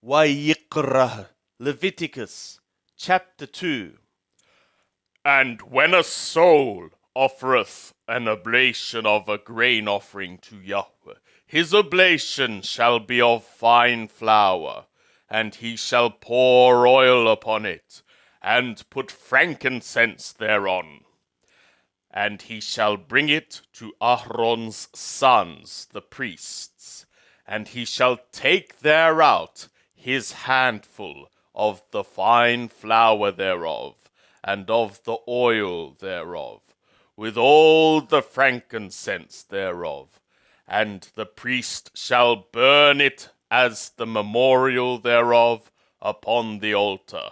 Vayikra, Leviticus, chapter 2. And when a soul offereth an oblation of a grain offering to Yahweh, his oblation shall be of fine flour, and he shall pour oil upon it, and put frankincense thereon. And he shall bring it to Aaron's sons, the priests, and he shall take thereout his handful of the fine flour thereof, and of the oil thereof, with all the frankincense thereof, and the priest shall burn it as the memorial thereof upon the altar,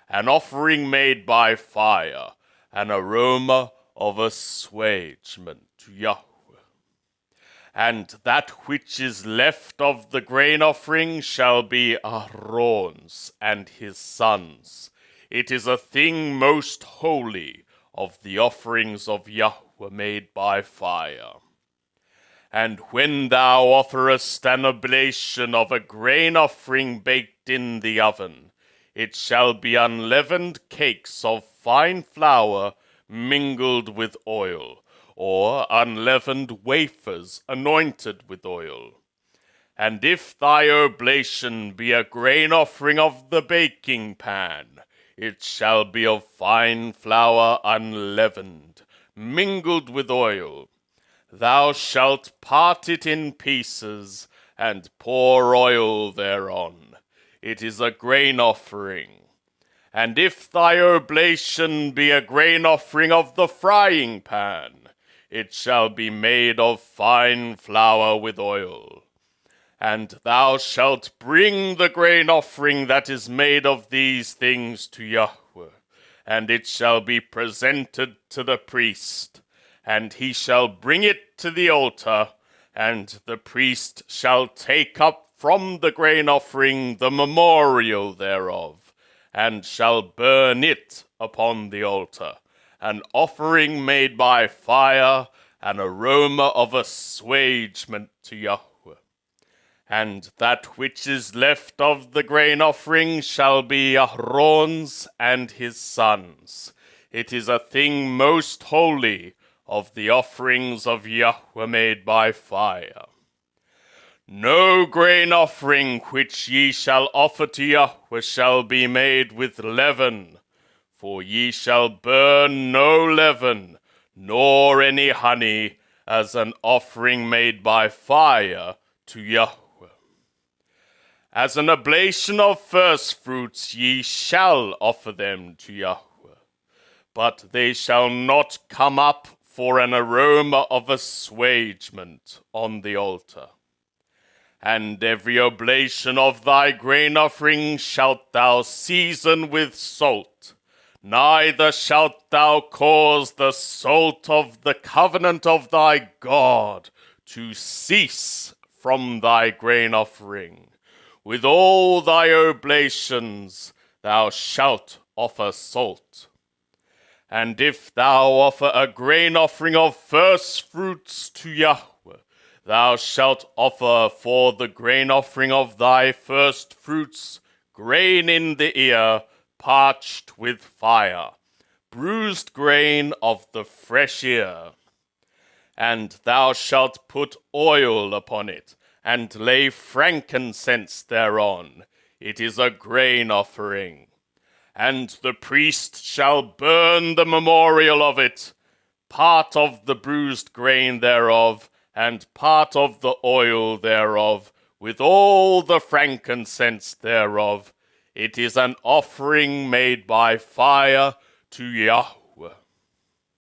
an offering made by fire, an aroma of assuagement to Yahweh. And that which is left of the grain offering shall be Aaron's and his sons. It is a thing most holy of the offerings of Yahweh made by fire. And when thou offerest an oblation of a grain offering baked in the oven, it shall be unleavened cakes of fine flour mingled with oil, or unleavened wafers anointed with oil. And if thy oblation be a grain offering of the baking pan, it shall be of fine flour unleavened, mingled with oil. Thou shalt part it in pieces, and pour oil thereon. It is a grain offering. And if thy oblation be a grain offering of the frying pan, it shall be made of fine flour with oil. And thou shalt bring the grain offering that is made of these things to Yahweh, and it shall be presented to the priest, and he shall bring it to the altar, and the priest shall take up from the grain offering the memorial thereof, and shall burn it upon the altar, an offering made by fire, an aroma of assuagement to Yahweh. And that which is left of the grain offering shall be Aaron's and his sons. It is a thing most holy of the offerings of Yahweh made by fire. No grain offering which ye shall offer to Yahweh shall be made with leaven, for ye shall burn no leaven, nor any honey, as an offering made by fire to Yahweh. As an oblation of firstfruits ye shall offer them to Yahweh, but they shall not come up for an aroma of assuagement on the altar. And every oblation of thy grain offering shalt thou season with salt, neither shalt thou cause the salt of the covenant of thy God to cease from thy grain offering. With all thy oblations thou shalt offer salt. And if thou offer a grain offering of firstfruits to Yahweh, thou shalt offer for the grain offering of thy firstfruits grain in the ear, parched with fire, bruised grain of the fresh ear. And thou shalt put oil upon it, and lay frankincense thereon. It is a grain offering. And the priest shall burn the memorial of it, part of the bruised grain thereof, and part of the oil thereof, with all the frankincense thereof. It is an offering made by fire to Yahweh.